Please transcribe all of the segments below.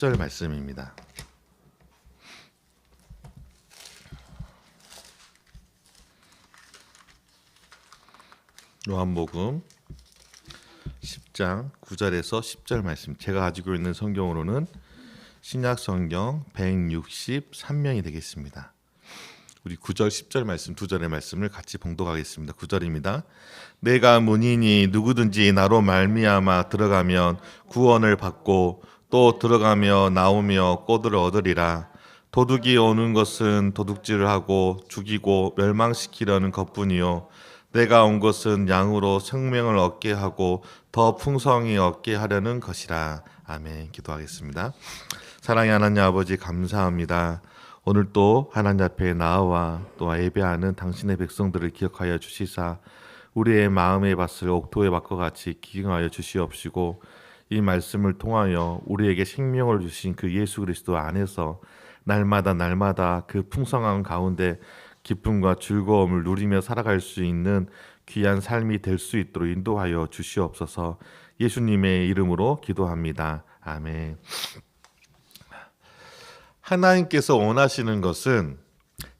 절 말씀입니다. 요한복음 10장 9절에서 10절 말씀. 제가 가지고 있는 성경으로는 신약 성경 163면이 되겠습니다. 우리 9절 10절 말씀 두 절의 말씀을 같이 봉독하겠습니다. 9절입니다. 내가 문이니 누구든지 나로 말미암아 들어가면 구원을 받고 또 들어가며 나오며 꼴을 얻으리라. 도둑이 오는 것은 도둑질을 하고 죽이고 멸망시키려는 것뿐이요 내가 온 것은 양으로 생명을 얻게 하고 더 풍성히 얻게 하려는 것이라. 아멘. 기도하겠습니다. 사랑의 하나님 아버지, 감사합니다. 오늘 또 하나님 앞에 나와 또 예배하는 당신의 백성들을 기억하여 주시사 우리의 마음의 밭을 옥토의 밭과 같이 기경하여 주시옵시고, 이 말씀을 통하여 우리에게 생명을 주신 그 예수 그리스도 안에서 날마다 그 풍성한 가운데 기쁨과 즐거움을 누리며 살아갈 수 있는 귀한 삶이 될 수 있도록 인도하여 주시옵소서. 예수님의 이름으로 기도합니다. 아멘. 하나님께서 원하시는 것은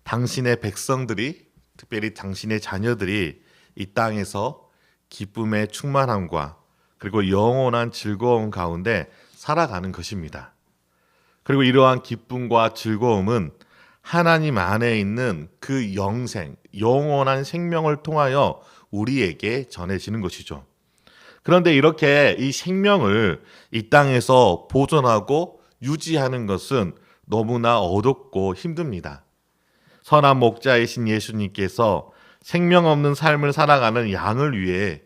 당신의 백성들이, 특별히 당신의 자녀들이 이 땅에서 기쁨의 충만함과 그리고 영원한 즐거움 가운데 살아가는 것입니다. 그리고 이러한 기쁨과 즐거움은 하나님 안에 있는 그 영원한 생명을 통하여 우리에게 전해지는 것이죠. 그런데 이렇게 이 생명을 이 땅에서 보존하고 유지하는 것은 너무나 어렵고 힘듭니다. 선한 목자이신 예수님께서 생명 없는 삶을 살아가는 양을 위해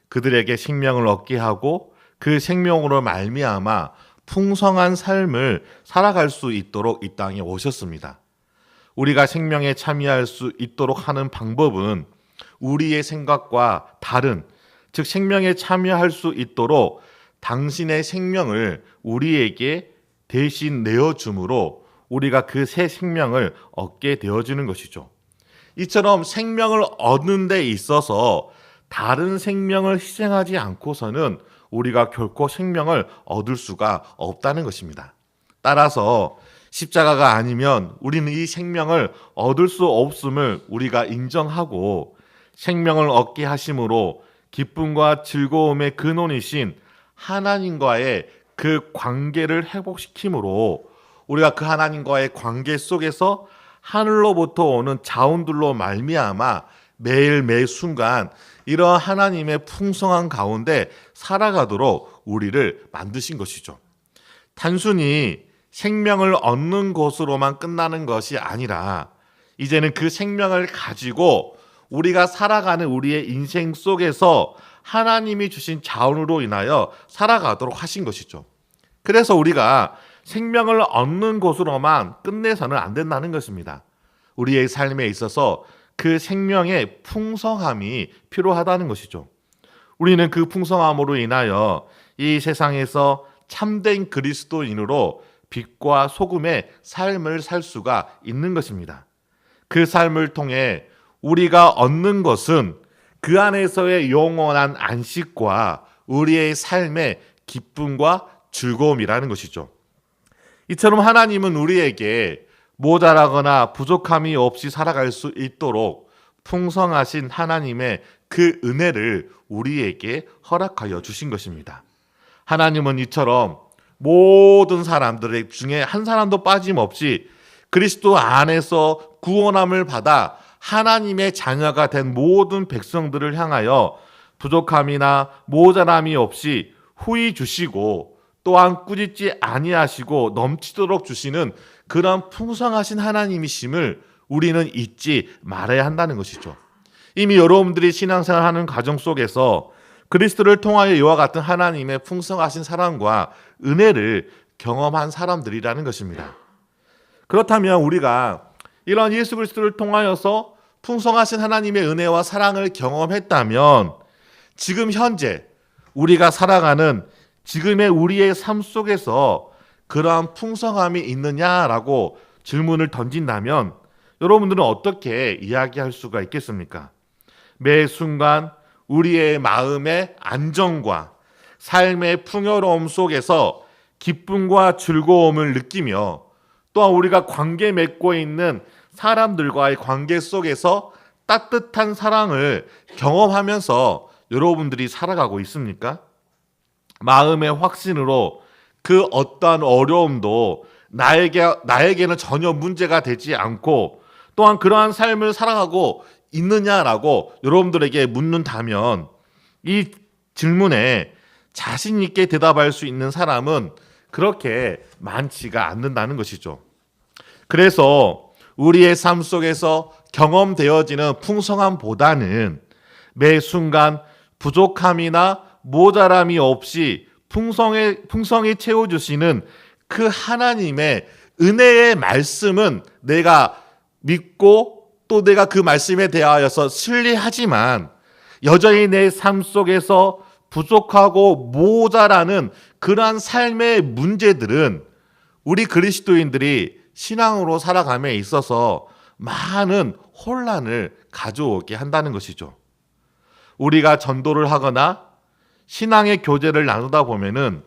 그들에게 생명을 얻게 하고 그 생명으로 말미암아 풍성한 삶을 살아갈 수 있도록 이 땅에 오셨습니다. 우리가 생명에 참여할 수 있도록 하는 방법은 우리의 생각과 다른, 즉 생명에 참여할 수 있도록 당신의 생명을 우리에게 대신 내어줌으로 우리가 그 새 생명을 얻게 되어지는 것이죠. 이처럼 생명을 얻는 데 있어서 다른 생명을 희생하지 않고서는 우리가 결코 생명을 얻을 수가 없다는 것입니다. 따라서 십자가가 아니면 우리는 이 생명을 얻을 수 없음을 우리가 인정하고, 생명을 얻게 하심으로 기쁨과 즐거움의 근원이신 하나님과의 그 관계를 회복시킴으로 우리가 그 하나님과의 관계 속에서 하늘로부터 오는 자원들로 말미암아 매일 매 순간 이러한 하나님의 풍성한 가운데 살아가도록 우리를 만드신 것이죠. 단순히 생명을 얻는 것으로만 끝나는 것이 아니라 이제는 그 생명을 가지고 우리가 살아가는 우리의 인생 속에서 하나님이 주신 자원으로 인하여 살아가도록 하신 것이죠. 그래서 우리가 생명을 얻는 것으로만 끝내서는 안 된다는 것입니다. 우리의 삶에 있어서 그 생명의 풍성함이 필요하다는 것이죠. 우리는 그 풍성함으로 인하여 이 세상에서 참된 그리스도인으로 빛과 소금의 삶을 살 수가 있는 것입니다. 그 삶을 통해 우리가 얻는 것은 그 안에서의 영원한 안식과 우리의 삶의 기쁨과 즐거움이라는 것이죠. 이처럼 하나님은 우리에게 모자라거나 부족함이 없이 살아갈 수 있도록 풍성하신 하나님의 그 은혜를 우리에게 허락하여 주신 것입니다. 하나님은 이처럼 모든 사람들 중에 한 사람도 빠짐없이 그리스도 안에서 구원함을 받아 하나님의 자녀가 된 모든 백성들을 향하여 부족함이나 모자람이 없이 후히 주시고, 또한 꾸짖지 아니하시고 넘치도록 주시는 그런 풍성하신 하나님이심을 우리는 잊지 말아야 한다는 것이죠. 이미 여러분들이 신앙생활하는 과정 속에서 그리스도를 통하여 이와 같은 하나님의 풍성하신 사랑과 은혜를 경험한 사람들이라는 것입니다. 그렇다면 우리가 이런 예수 그리스도를 통하여서 풍성하신 하나님의 은혜와 사랑을 경험했다면 지금 현재 우리가 살아가는 지금의 우리의 삶 속에서 그러한 풍성함이 있느냐라고 질문을 던진다면 여러분들은 어떻게 이야기할 수가 있겠습니까? 매 순간 우리의 마음의 안정과 삶의 풍요로움 속에서 기쁨과 즐거움을 느끼며 또한 우리가 관계 맺고 있는 사람들과의 관계 속에서 따뜻한 사랑을 경험하면서 여러분들이 살아가고 있습니까? 마음의 확신으로 그 어떠한 어려움도 나에게는 전혀 문제가 되지 않고 또한 그러한 삶을 살아가고 있느냐라고 여러분들에게 묻는다면 이 질문에 자신 있게 대답할 수 있는 사람은 그렇게 많지가 않는다는 것이죠. 그래서 우리의 삶 속에서 경험되어지는 풍성함보다는 매 순간 부족함이나 모자람이 없이 풍성히 채워주시는 그 하나님의 은혜의 말씀은 내가 믿고 또 내가 그 말씀에 대하여서 신뢰하지만 여전히 내 삶 속에서 부족하고 모자라는 그러한 삶의 문제들은 우리 그리스도인들이 신앙으로 살아감에 있어서 많은 혼란을 가져오게 한다는 것이죠. 우리가 전도를 하거나 신앙의 교제를 나누다 보면은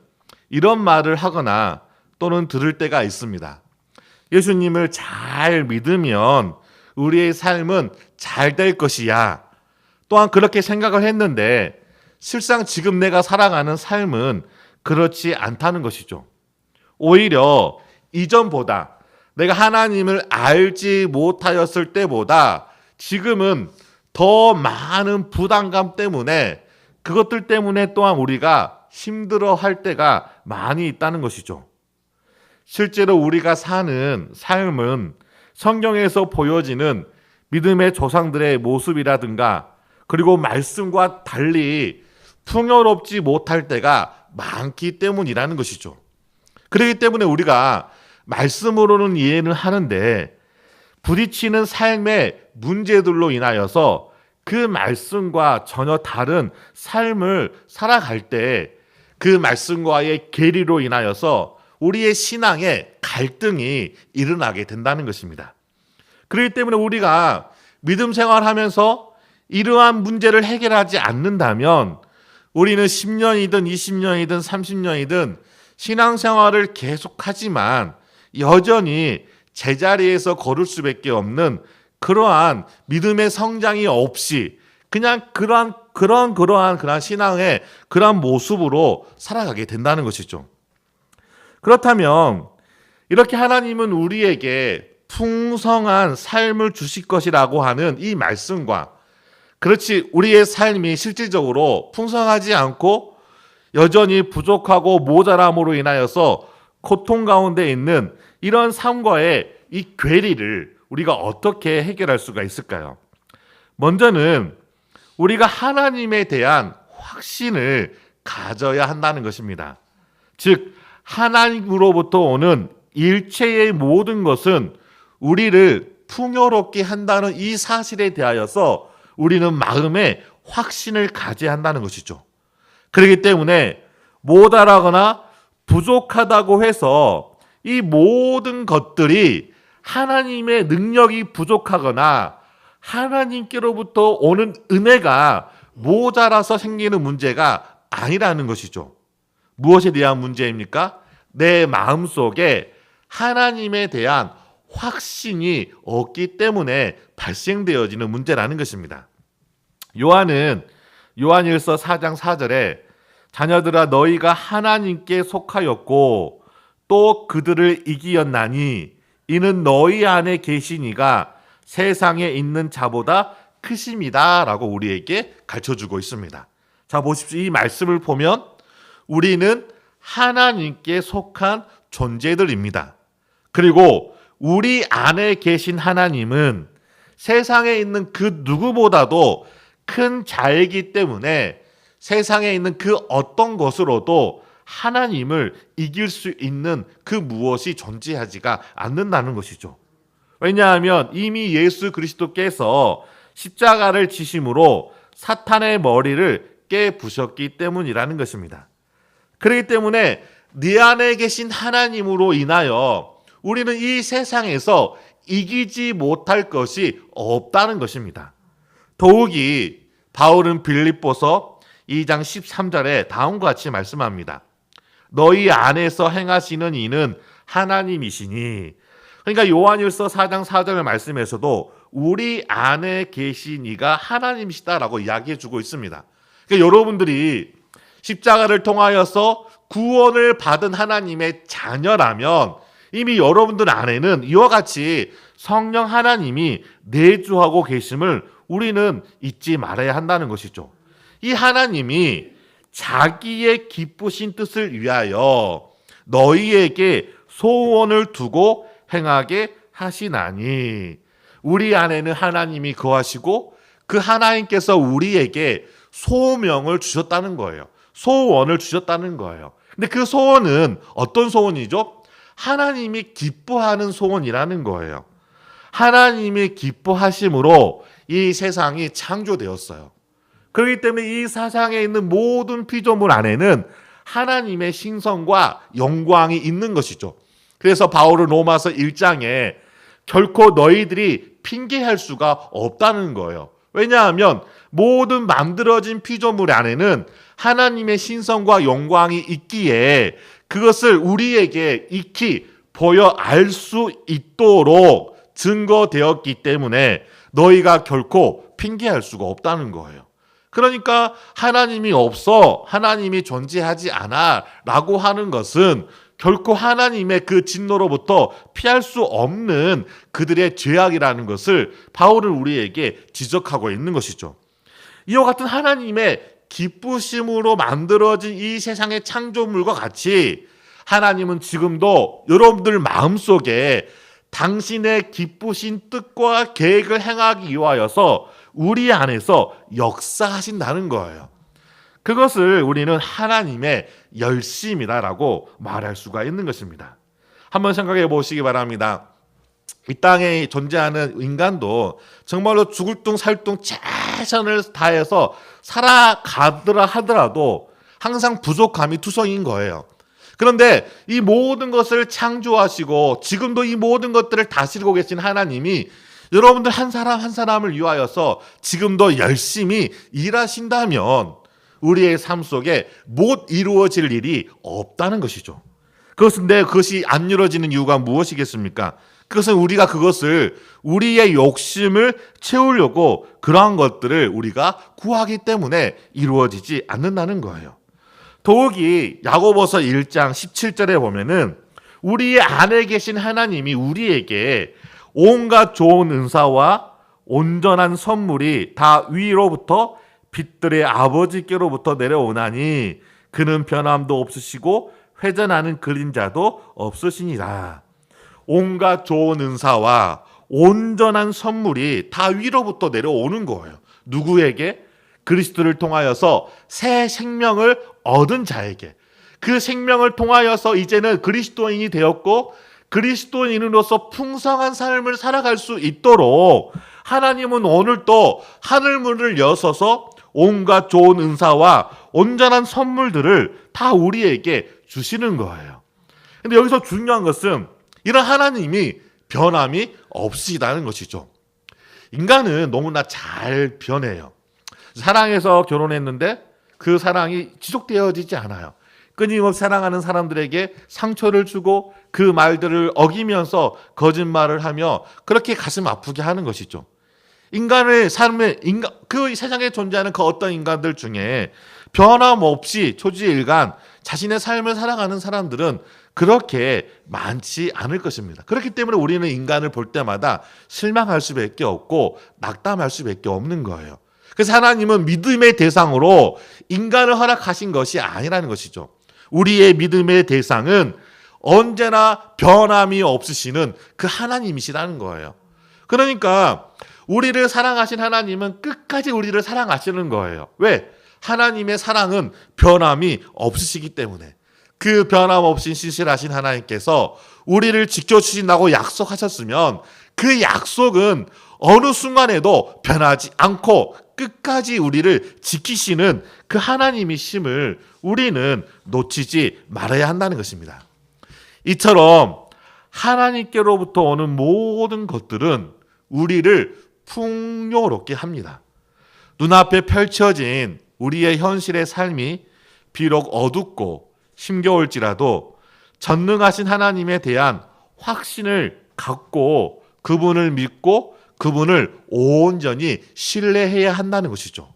이런 말을 하거나 또는 들을 때가 있습니다. 예수님을 잘 믿으면 우리의 삶은 잘 될 것이야. 또한 그렇게 생각을 했는데 실상 지금 내가 살아가는 삶은 그렇지 않다는 것이죠. 오히려 이전보다 내가 하나님을 알지 못하였을 때보다 지금은 더 많은 부담감 때문에 그것들 때문에 또한 우리가 힘들어할 때가 많이 있다는 것이죠. 실제로 우리가 사는 삶은 성경에서 보여지는 믿음의 조상들의 모습이라든가 그리고 말씀과 달리 풍요롭지 못할 때가 많기 때문이라는 것이죠. 그렇기 때문에 우리가 말씀으로는 이해는 하는데 부딪히는 삶의 문제들로 인하여서 그 말씀과 전혀 다른 삶을 살아갈 때 그 말씀과의 괴리로 인하여서 우리의 신앙에 갈등이 일어나게 된다는 것입니다. 그렇기 때문에 우리가 믿음 생활하면서 이러한 문제를 해결하지 않는다면 우리는 10년이든 20년이든 30년이든 신앙생활을 계속하지만 여전히 제자리에서 걸을 수밖에 없는 그러한 믿음의 성장이 없이 그냥 그러한 신앙의 그러한 모습으로 살아가게 된다는 것이죠. 그렇다면 이렇게 하나님은 우리에게 풍성한 삶을 주실 것이라고 하는 이 말씀과 그렇지 우리의 삶이 실질적으로 풍성하지 않고 여전히 부족하고 모자람으로 인하여서 고통 가운데 있는 이런 삶과의 이 괴리를 우리가 어떻게 해결할 수가 있을까요? 먼저는 우리가 하나님에 대한 확신을 가져야 한다는 것입니다. 즉 하나님으로부터 오는 일체의 모든 것은 우리를 풍요롭게 한다는 이 사실에 대하여서 우리는 마음에 확신을 가져야 한다는 것이죠. 그렇기 때문에 모자라거나 부족하다고 해서 이 모든 것들이 하나님의 능력이 부족하거나 하나님께로부터 오는 은혜가 모자라서 생기는 문제가 아니라는 것이죠. 무엇에 대한 문제입니까? 내 마음속에 하나님에 대한 확신이 없기 때문에 발생되어지는 문제라는 것입니다. 요한은 요한일서 4장 4절에 자녀들아 너희가 하나님께 속하였고 또 그들을 이기었나니 이는 너희 안에 계신 이가 세상에 있는 자보다 크심이다 라고 우리에게 가르쳐주고 있습니다. 자 보십시오. 이 말씀을 보면 우리는 하나님께 속한 존재들입니다. 그리고 우리 안에 계신 하나님은 세상에 있는 그 누구보다도 큰 자이기 때문에 세상에 있는 그 어떤 것으로도 하나님을 이길 수 있는 그 무엇이 존재하지가 않는다는 것이죠. 왜냐하면 이미 예수 그리스도께서 십자가를 지심으로 사탄의 머리를 깨부셨기 때문이라는 것입니다. 그렇기 때문에 네 안에 계신 하나님으로 인하여 우리는 이 세상에서 이기지 못할 것이 없다는 것입니다. 더욱이 바울은 빌립보서 2장 13절에 다음과 같이 말씀합니다. 너희 안에서 행하시는 이는 하나님이시니. 그러니까 요한일서 4장 4절 말씀에서도 우리 안에 계신 이가 하나님이시다라고 이야기해 주고 있습니다. 그러니까 여러분들이 십자가를 통하여서 구원을 받은 하나님의 자녀라면 이미 여러분들 안에는 이와 같이 성령 하나님이 내주하고 계심을 우리는 잊지 말아야 한다는 것이죠. 이 하나님이 자기의 기쁘신 뜻을 위하여 너희에게 소원을 두고 행하게 하시나니. 우리 안에는 하나님이 거하시고 그 하나님께서 우리에게 소명을 주셨다는 거예요. 소원을 주셨다는 거예요. 근데 그 소원은 어떤 소원이죠? 하나님이 기뻐하는 소원이라는 거예요. 하나님이 기뻐하심으로 이 세상이 창조되었어요. 그렇기 때문에 이 세상에 있는 모든 피조물 안에는 하나님의 신성과 영광이 있는 것이죠. 그래서 바울은 로마서 1장에 결코 너희들이 핑계할 수가 없다는 거예요. 왜냐하면 모든 만들어진 피조물 안에는 하나님의 신성과 영광이 있기에 그것을 우리에게 익히 보여 알 수 있도록 증거되었기 때문에 너희가 결코 핑계할 수가 없다는 거예요. 그러니까 하나님이 없어, 하나님이 존재하지 않아 라고 하는 것은 결코 하나님의 그 진노로부터 피할 수 없는 그들의 죄악이라는 것을 바울은 우리에게 지적하고 있는 것이죠. 이와 같은 하나님의 기쁘심으로 만들어진 이 세상의 창조물과 같이 하나님은 지금도 여러분들 마음속에 당신의 기쁘신 뜻과 계획을 행하기 위하여서 우리 안에서 역사하신다는 거예요. 그것을 우리는 하나님의 열심이다라고 말할 수가 있는 것입니다. 한번 생각해 보시기 바랍니다. 이 땅에 존재하는 인간도 정말로 죽을 둥 살 둥 최선을 다해서 살아가더라 하더라도 항상 부족함이 투성인 거예요. 그런데 이 모든 것을 창조하시고 지금도 이 모든 것들을 다스리고 계신 하나님이 여러분들 한 사람 한 사람을 위하여서 지금도 열심히 일하신다면 우리의 삶 속에 못 이루어질 일이 없다는 것이죠. 그것인데 그것이 안 이루어지는 이유가 무엇이겠습니까? 그것은 우리가 그것을 우리의 욕심을 채우려고 그러한 것들을 우리가 구하기 때문에 이루어지지 않는다는 거예요. 더욱이 야고보서 1장 17절에 보면은 우리 안에 계신 하나님이 우리에게 온갖 좋은 은사와 온전한 선물이 다 위로부터 빛들의 아버지께로부터 내려오나니 그는 변함도 없으시고 회전하는 그림자도 없으시니라. 온갖 좋은 은사와 온전한 선물이 다 위로부터 내려오는 거예요. 누구에게? 그리스도를 통하여서 새 생명을 얻은 자에게. 그 생명을 통하여서 이제는 그리스도인이 되었고 그리스도인으로서 풍성한 삶을 살아갈 수 있도록 하나님은 오늘 또 하늘문을 여셔서 온갖 좋은 은사와 온전한 선물들을 다 우리에게 주시는 거예요. 근데 여기서 중요한 것은 이런 하나님이 변함이 없으시다는 것이죠. 인간은 너무나 잘 변해요. 사랑해서 결혼했는데 그 사랑이 지속되어지지 않아요. 끊임없이 사랑하는 사람들에게 상처를 주고 그 말들을 어기면서 거짓말을 하며 그렇게 가슴 아프게 하는 것이죠. 인간의 삶에 그 세상에 존재하는 그 어떤 인간들 중에 변함없이 초지일간 자신의 삶을 살아가는 사람들은 그렇게 많지 않을 것입니다. 그렇기 때문에 우리는 인간을 볼 때마다 실망할 수밖에 없고 낙담할 수밖에 없는 거예요. 그래서 하나님은 믿음의 대상으로 인간을 허락하신 것이 아니라는 것이죠. 우리의 믿음의 대상은 언제나 변함이 없으시는 그 하나님이시라는 거예요. 그러니까 우리를 사랑하신 하나님은 끝까지 우리를 사랑하시는 거예요. 왜? 하나님의 사랑은 변함이 없으시기 때문에. 그 변함없이 신실하신 하나님께서 우리를 지켜주신다고 약속하셨으면 그 약속은 어느 순간에도 변하지 않고 끝까지 우리를 지키시는 그 하나님이심을 우리는 놓치지 말아야 한다는 것입니다. 이처럼 하나님께로부터 오는 모든 것들은 우리를 풍요롭게 합니다. 눈앞에 펼쳐진 우리의 현실의 삶이 비록 어둡고 힘겨울지라도 전능하신 하나님에 대한 확신을 갖고 그분을 믿고 그분을 온전히 신뢰해야 한다는 것이죠.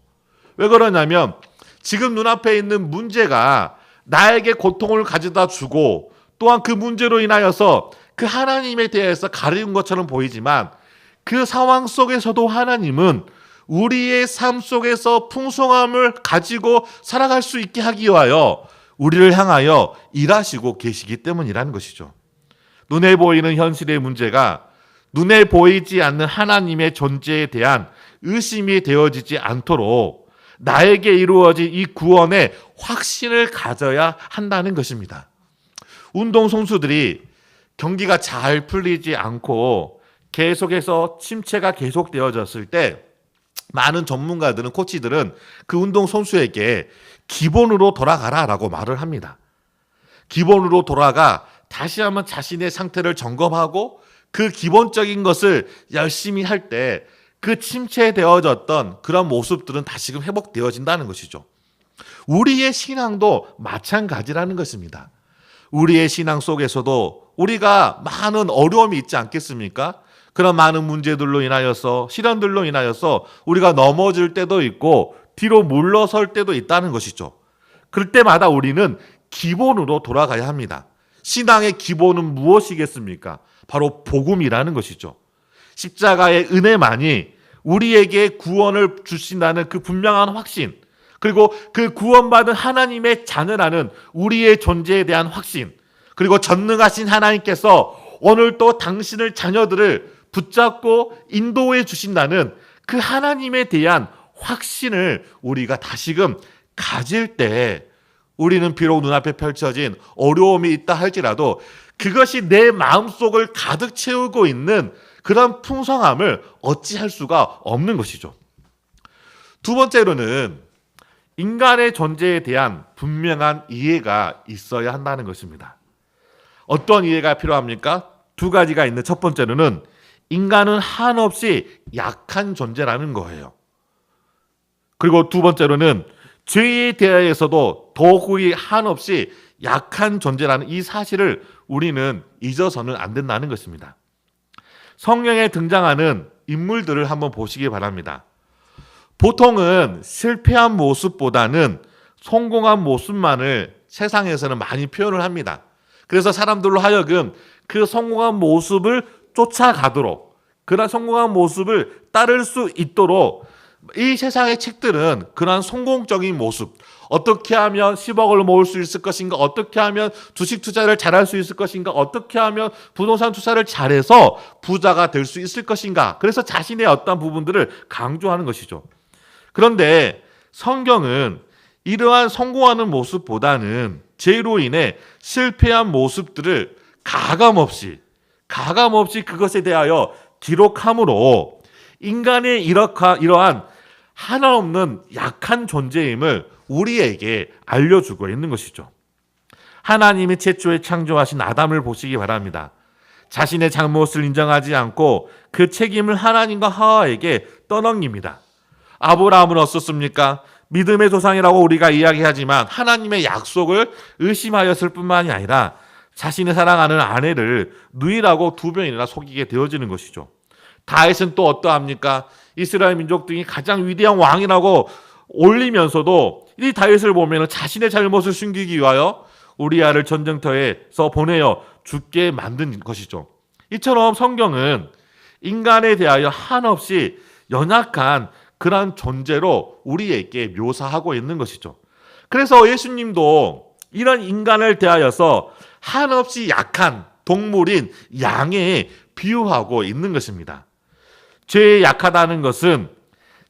왜 그러냐면 지금 눈앞에 있는 문제가 나에게 고통을 가져다 주고 또한 그 문제로 인하여서 그 하나님에 대해서 가리운 것처럼 보이지만 그 상황 속에서도 하나님은 우리의 삶 속에서 풍성함을 가지고 살아갈 수 있게 하기 위하여 우리를 향하여 일하시고 계시기 때문이라는 것이죠. 눈에 보이는 현실의 문제가 눈에 보이지 않는 하나님의 존재에 대한 의심이 되어지지 않도록 나에게 이루어진 이 구원의 확신을 가져야 한다는 것입니다. 운동선수들이 경기가 잘 풀리지 않고 계속해서 침체가 계속되어졌을 때 많은 전문가들은 코치들은 그 운동선수에게 기본으로 돌아가라라고 말을 합니다. 기본으로 돌아가 다시 한번 자신의 상태를 점검하고 그 기본적인 것을 열심히 할 때 그 침체되어졌던 그런 모습들은 다시금 회복되어진다는 것이죠. 우리의 신앙도 마찬가지라는 것입니다. 우리의 신앙 속에서도 우리가 많은 어려움이 있지 않겠습니까? 그런 많은 문제들로 인하여서 시련들로 인하여서 우리가 넘어질 때도 있고 뒤로 물러설 때도 있다는 것이죠. 그럴 때마다 우리는 기본으로 돌아가야 합니다. 신앙의 기본은 무엇이겠습니까? 바로 복음이라는 것이죠. 십자가의 은혜만이 우리에게 구원을 주신다는 그 분명한 확신, 그리고 그 구원받은 하나님의 자녀라는 우리의 존재에 대한 확신, 그리고 전능하신 하나님께서 오늘 또 당신의 자녀들을 붙잡고 인도해 주신다는 그 하나님에 대한 확신을 우리가 다시금 가질 때 우리는 비록 눈앞에 펼쳐진 어려움이 있다 할지라도 그것이 내 마음속을 가득 채우고 있는 그런 풍성함을 어찌할 수가 없는 것이죠. 두 번째로는 인간의 존재에 대한 분명한 이해가 있어야 한다는 것입니다. 어떤 이해가 필요합니까? 두 가지가 있는데 첫 번째로는 인간은 한없이 약한 존재라는 거예요. 그리고 두 번째로는 죄에 대해서도 더욱이 한없이 약한 존재라는 이 사실을 우리는 잊어서는 안 된다는 것입니다. 성경에 등장하는 인물들을 한번 보시기 바랍니다. 보통은 실패한 모습보다는 성공한 모습만을 세상에서는 많이 표현을 합니다. 그래서 사람들로 하여금 그 성공한 모습을 쫓아가도록, 그런 성공한 모습을 따를 수 있도록 이 세상의 책들은 그러한 성공적인 모습, 어떻게 하면 10억을 모을 수 있을 것인가, 어떻게 하면 주식 투자를 잘할 수 있을 것인가, 어떻게 하면 부동산 투자를 잘해서 부자가 될 수 있을 것인가, 그래서 자신의 어떤 부분들을 강조하는 것이죠. 그런데 성경은 이러한 성공하는 모습보다는 죄로 인해 실패한 모습들을 가감없이 그것에 대하여 기록함으로 인간의 이러한 하나없는 약한 존재임을 우리에게 알려주고 있는 것이죠. 하나님이 최초에 창조하신 아담을 보시기 바랍니다. 자신의 잘못을 인정하지 않고 그 책임을 하나님과 하와에게 떠넘깁니다. 아브라함은 어떻습니까? 믿음의 조상이라고 우리가 이야기하지만 하나님의 약속을 의심하였을 뿐만이 아니라 자신의 사랑하는 아내를 누이라고 2번이나 속이게 되어지는 것이죠. 다윗은 또 어떠합니까? 이스라엘 민족 중에 가장 위대한 왕이라고 올리면서도 이 다윗을 보면 자신의 잘못을 숨기기 위하여 우리아를 전쟁터에서 보내어 죽게 만든 것이죠. 이처럼 성경은 인간에 대하여 한없이 연약한 그러한 존재로 우리에게 묘사하고 있는 것이죠. 그래서 예수님도 이런 인간을 대하여서 한없이 약한 동물인 양에 비유하고 있는 것입니다. 죄에 약하다는 것은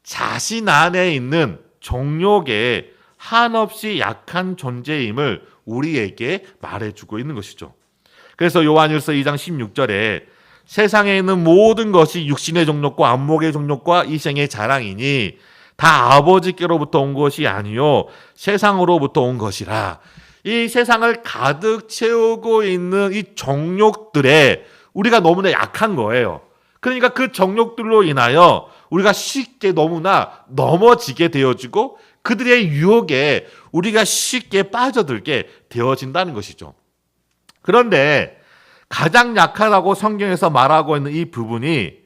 자신 안에 있는 정욕에 한없이 약한 존재임을 우리에게 말해주고 있는 것이죠. 그래서 요한일서 2장 16절에 세상에 있는 모든 것이 육신의 정욕과 안목의 정욕과 이생의 자랑이니 다 아버지께로부터 온 것이 아니요 세상으로부터 온 것이라. 이 세상을 가득 채우고 있는 이 정욕들에 우리가 너무나 약한 거예요. 그러니까 그 정욕들로 인하여 우리가 쉽게 너무나 넘어지게 되어지고 그들의 유혹에 우리가 쉽게 빠져들게 되어진다는 것이죠. 그런데 가장 약하다고 성경에서 말하고 있는 이 부분이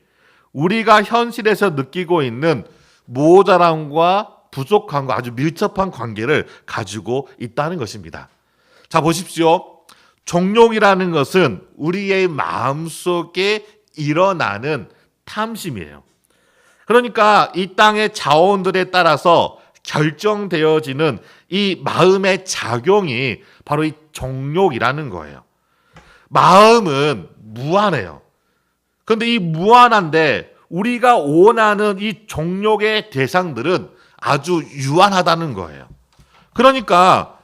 우리가 현실에서 느끼고 있는 모자람과 부족함과 아주 밀접한 관계를 가지고 있다는 것입니다. 자, 보십시오. 정욕이라는 것은 우리의 마음속에 일어나는 탐심이에요. 그러니까 이 땅의 자원들에 따라서 결정되어지는 이 마음의 작용이 바로 이 정욕이라는 거예요. 마음은 무한해요. 그런데 이 무한한데 우리가 원하는 이 정욕의 대상들은 아주 유한하다는 거예요. 그러니까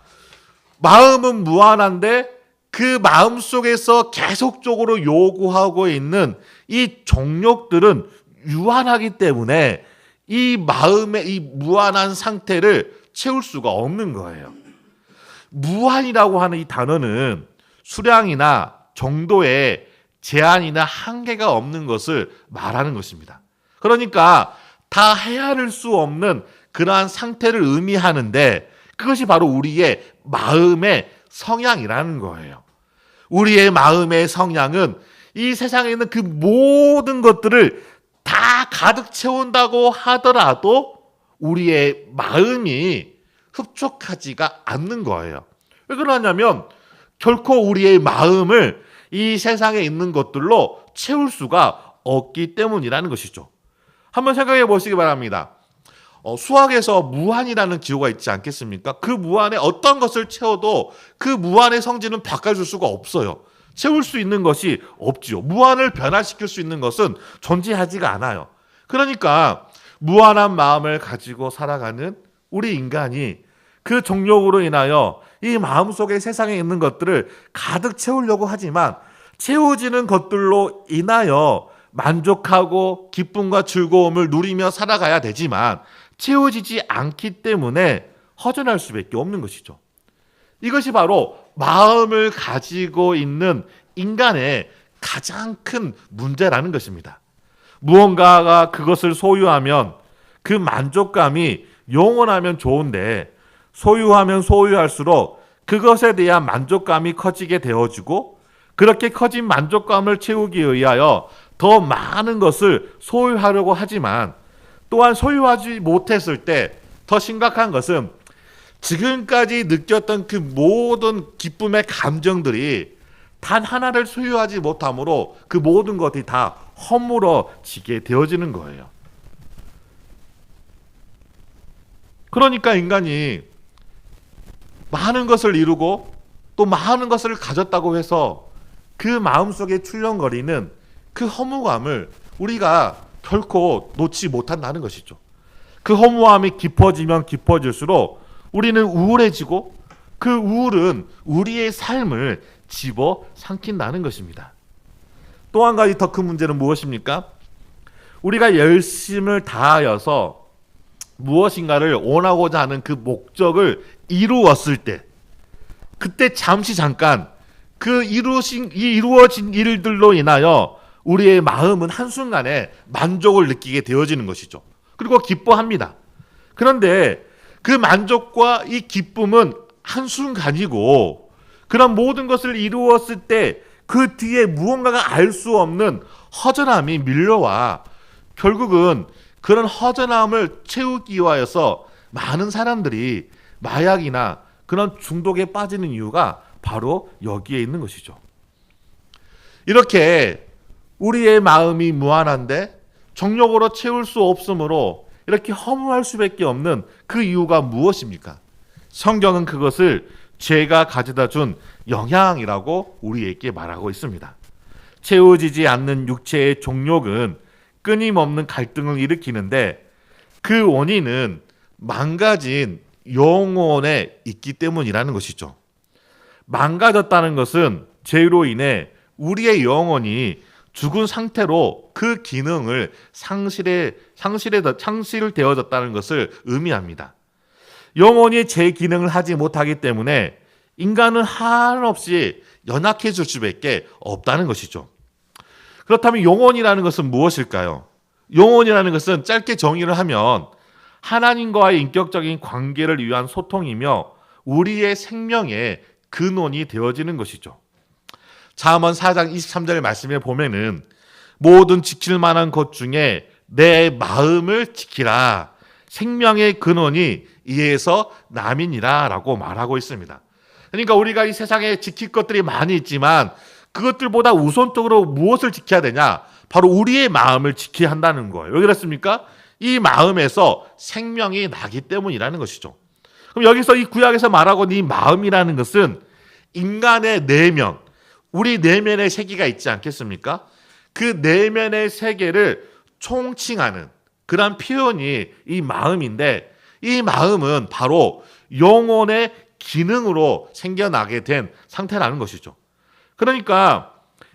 마음은 무한한데 그 마음 속에서 계속적으로 요구하고 있는 이 정욕들은 유한하기 때문에 이 마음의 이 무한한 상태를 채울 수가 없는 거예요. 무한이라고 하는 이 단어는 수량이나 정도의 제한이나 한계가 없는 것을 말하는 것입니다. 그러니까 다 헤아릴 수 없는 그러한 상태를 의미하는데 그것이 바로 우리의 마음의 성향이라는 거예요. 우리의 마음의 성향은 이 세상에 있는 그 모든 것들을 다 가득 채운다고 하더라도 우리의 마음이 흡족하지가 않는 거예요. 왜 그러냐면 결코 우리의 마음을 이 세상에 있는 것들로 채울 수가 없기 때문이라는 것이죠. 한번 생각해 보시기 바랍니다. 수학에서 무한이라는 기호가 있지 않겠습니까? 그 무한에 어떤 것을 채워도 그 무한의 성질은 바꿔줄 수가 없어요. 채울 수 있는 것이 없지요. 무한을 변화시킬 수 있는 것은 존재하지가 않아요. 그러니까 무한한 마음을 가지고 살아가는 우리 인간이 그 정욕으로 인하여 이 마음속에 세상에 있는 것들을 가득 채우려고 하지만 채워지는 것들로 인하여 만족하고 기쁨과 즐거움을 누리며 살아가야 되지만 채워지지 않기 때문에 허전할 수밖에 없는 것이죠. 이것이 바로 마음을 가지고 있는 인간의 가장 큰 문제라는 것입니다. 무언가가 그것을 소유하면 그 만족감이 영원하면 좋은데 소유하면 소유할수록 그것에 대한 만족감이 커지게 되어지고 그렇게 커진 만족감을 채우기 위하여 더 많은 것을 소유하려고 하지만 또한 소유하지 못했을 때 더 심각한 것은 지금까지 느꼈던 그 모든 기쁨의 감정들이 단 하나를 소유하지 못함으로 그 모든 것이 다 허물어지게 되어지는 거예요. 그러니까 인간이 많은 것을 이루고 또 많은 것을 가졌다고 해서 그 마음속에 출렁거리는 그 허무감을 우리가 결코 놓지 못한다는 것이죠. 그 허무함이 깊어지면 깊어질수록 우리는 우울해지고 그 우울은 우리의 삶을 집어삼킨다는 것입니다. 또 한 가지 더 큰 문제는 무엇입니까? 우리가 열심을 다하여서 무엇인가를 원하고자 하는 그 목적을 이루었을 때 그때 잠깐 그 이루어진 일들로 인하여 우리의 마음은 한순간에 만족을 느끼게 되어지는 것이죠. 그리고 기뻐합니다. 그런데 그 만족과 이 기쁨은 한순간이고 그런 모든 것을 이루었을 때 그 뒤에 무언가가 알 수 없는 허전함이 밀려와 결국은 그런 허전함을 채우기 위하여서 많은 사람들이 마약이나 그런 중독에 빠지는 이유가 바로 여기에 있는 것이죠. 이렇게 우리의 마음이 무한한데 정욕으로 채울 수 없으므로 이렇게 허무할 수밖에 없는 그 이유가 무엇입니까? 성경은 그것을 죄가 가져다 준 영향이라고 우리에게 말하고 있습니다. 채워지지 않는 육체의 정욕은 끊임없는 갈등을 일으키는데 그 원인은 망가진 영혼에 있기 때문이라는 것이죠. 망가졌다는 것은 죄로 인해 우리의 영혼이 죽은 상태로 그 기능을 상실되어졌다는 것을 의미합니다. 영혼이 제 기능을 하지 못하기 때문에 인간은 한없이 연약해질 수밖에 없다는 것이죠. 그렇다면 영혼이라는 것은 무엇일까요? 영혼이라는 것은 짧게 정의를 하면 하나님과의 인격적인 관계를 위한 소통이며 우리의 생명의 근원이 되어지는 것이죠. 잠언 4장 23절 말씀에 보면은 모든 지킬 만한 것 중에 내 마음을 지키라. 생명의 근원이 이에서 남이니라 라고 말하고 있습니다. 그러니까 우리가 이 세상에 지킬 것들이 많이 있지만 그것들보다 우선적으로 무엇을 지켜야 되냐? 바로 우리의 마음을 지켜야 한다는 거예요. 왜 그렇습니까? 이 마음에서 생명이 나기 때문이라는 것이죠. 그럼 여기서 이 구약에서 말하고 이 마음이라는 것은 인간의 내면, 우리 내면의 세계가 있지 않겠습니까? 그 내면의 세계를 총칭하는 그런 표현이 이 마음인데, 이 마음은 바로 영혼의 기능으로 생겨나게 된 상태라는 것이죠. 그러니까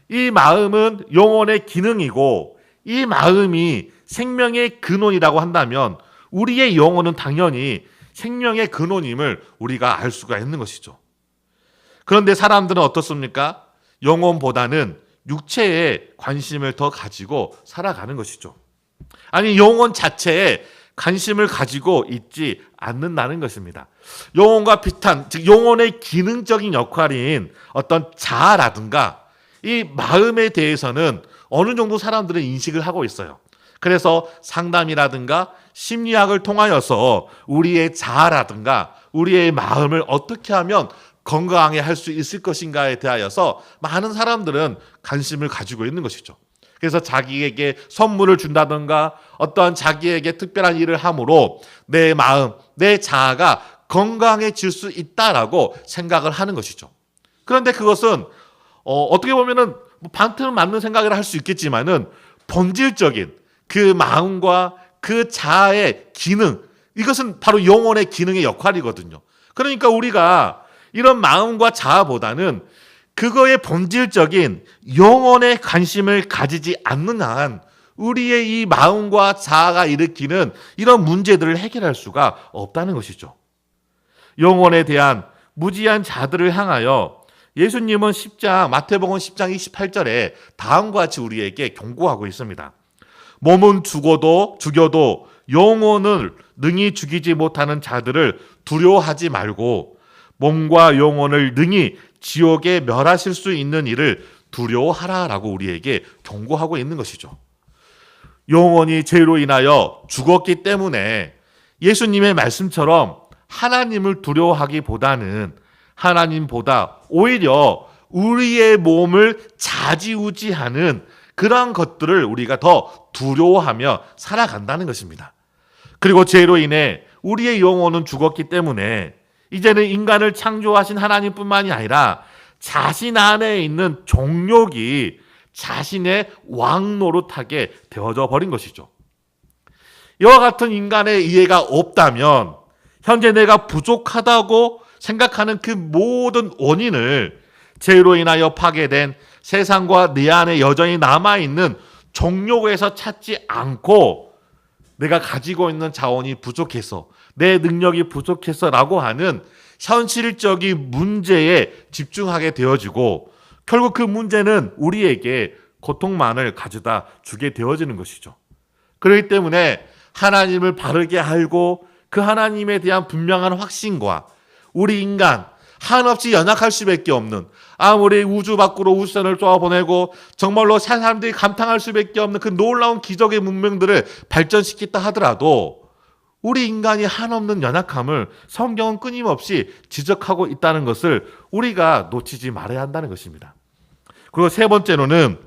이 마음은 영혼의 기능이고 이 마음이 생명의 근원이라고 한다면 우리의 영혼은 당연히 생명의 근원임을 우리가 알 수가 있는 것이죠. 그런데 사람들은 어떻습니까? 영혼보다는 육체에 관심을 더 가지고 살아가는 것이죠. 아니, 영혼 자체에 관심을 가지고 있지 않는다는 것입니다. 영혼과 비슷한, 즉 영혼의 기능적인 역할인 어떤 자아라든가 이 마음에 대해서는 어느 정도 사람들은 인식을 하고 있어요. 그래서 상담이라든가 심리학을 통하여서 우리의 자아라든가 우리의 마음을 어떻게 하면 건강하게 할 수 있을 것인가에 대하여서 많은 사람들은 관심을 가지고 있는 것이죠. 그래서 자기에게 선물을 준다든가 어떠한 자기에게 특별한 일을 함으로 내 마음, 내 자아가 건강해질 수 있다라고 생각을 하는 것이죠. 그런데 그것은 어떻게 보면은 반틈 맞는 생각을 할 수 있겠지만은 본질적인 그 마음과 그 자아의 기능, 이것은 바로 영혼의 기능의 역할이거든요. 그러니까 우리가 이런 마음과 자아보다는 그거의 본질적인 영혼에 관심을 가지지 않는 한 우리의 이 마음과 자아가 일으키는 이런 문제들을 해결할 수가 없다는 것이죠. 영혼에 대한 무지한 자들을 향하여 예수님은 마태복음 10장 28절에 다음과 같이 우리에게 경고하고 있습니다. 몸은 죽여도 영혼을 능히 죽이지 못하는 자들을 두려워하지 말고 몸과 영혼을 능히 지옥에 멸하실 수 있는 일을 두려워하라라고 우리에게 경고하고 있는 것이죠. 영혼이 죄로 인하여 죽었기 때문에 예수님의 말씀처럼 하나님을 두려워하기보다는 하나님보다 오히려 우리의 몸을 좌지우지하는 그러한 것들을 우리가 더 두려워하며 살아간다는 것입니다. 그리고 죄로 인해 우리의 영혼은 죽었기 때문에 이제는 인간을 창조하신 하나님뿐만이 아니라 자신 안에 있는 정욕이 자신의 왕 노릇하게 되어져 버린 것이죠. 이와 같은 인간의 이해가 없다면 현재 내가 부족하다고 생각하는 그 모든 원인을 죄로 인하여 파괴된 세상과 내 안에 여전히 남아있는 정욕에서 찾지 않고 내가 가지고 있는 자원이 부족해서 내 능력이 부족해서라고 하는 현실적인 문제에 집중하게 되어지고 결국 그 문제는 우리에게 고통만을 가져다 주게 되어지는 것이죠. 그렇기 때문에 하나님을 바르게 알고 그 하나님에 대한 분명한 확신과 우리 인간 한없이 연약할 수밖에 없는, 아무리 우주 밖으로 우주선을 쏘아보내고 정말로 사람들이 감탄할 수밖에 없는 그 놀라운 기적의 문명들을 발전시켰다 하더라도 우리 인간이 한없는 연약함을 성경은 끊임없이 지적하고 있다는 것을 우리가 놓치지 말아야 한다는 것입니다. 그리고 세 번째로는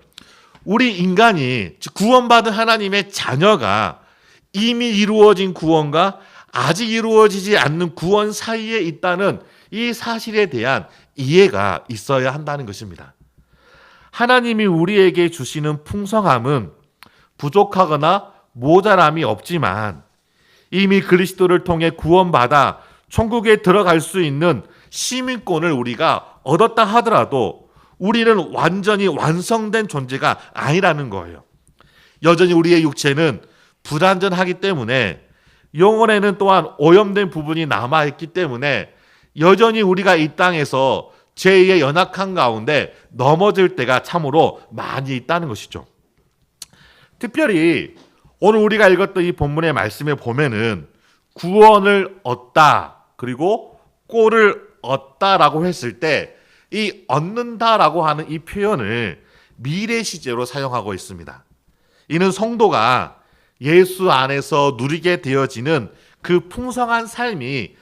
우리 인간이 구원받은 하나님의 자녀가 이미 이루어진 구원과 아직 이루어지지 않는 구원 사이에 있다는 이 사실에 대한 이해가 있어야 한다는 것입니다. 하나님이 우리에게 주시는 풍성함은 부족하거나 모자람이 없지만 이미 그리스도를 통해 구원받아 천국에 들어갈 수 있는 시민권을 우리가 얻었다 하더라도 우리는 완전히 완성된 존재가 아니라는 거예요. 여전히 우리의 육체는 불완전하기 때문에 영혼에는 또한 오염된 부분이 남아있기 때문에 여전히 우리가 이 땅에서 죄의 연약한 가운데 넘어질 때가 참으로 많이 있다는 것이죠. 특별히 오늘 우리가 읽었던 이 본문의 말씀에 보면은 구원을 얻다 그리고 꼴을 얻다라고 했을 때 이 얻는다라고 하는 이 표현을 미래 시제로 사용하고 있습니다. 이는 성도가 예수 안에서 누리게 되어지는 그 풍성한 삶이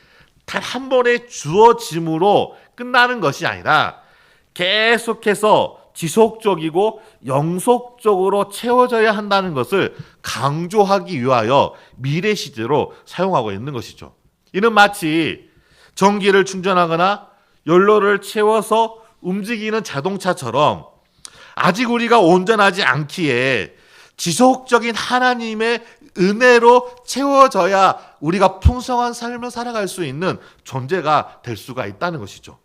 단 한 번에 주어짐으로 끝나는 것이 아니라 계속해서 지속적이고 영속적으로 채워져야 한다는 것을 강조하기 위하여 미래 시제로 사용하고 있는 것이죠. 이는 마치 전기를 충전하거나 연료를 채워서 움직이는 자동차처럼 아직 우리가 온전하지 않기에 지속적인 하나님의 은혜로 채워져야 우리가 풍성한 삶을 살아갈 수 있는 존재가 될 수가 있다는 것이죠.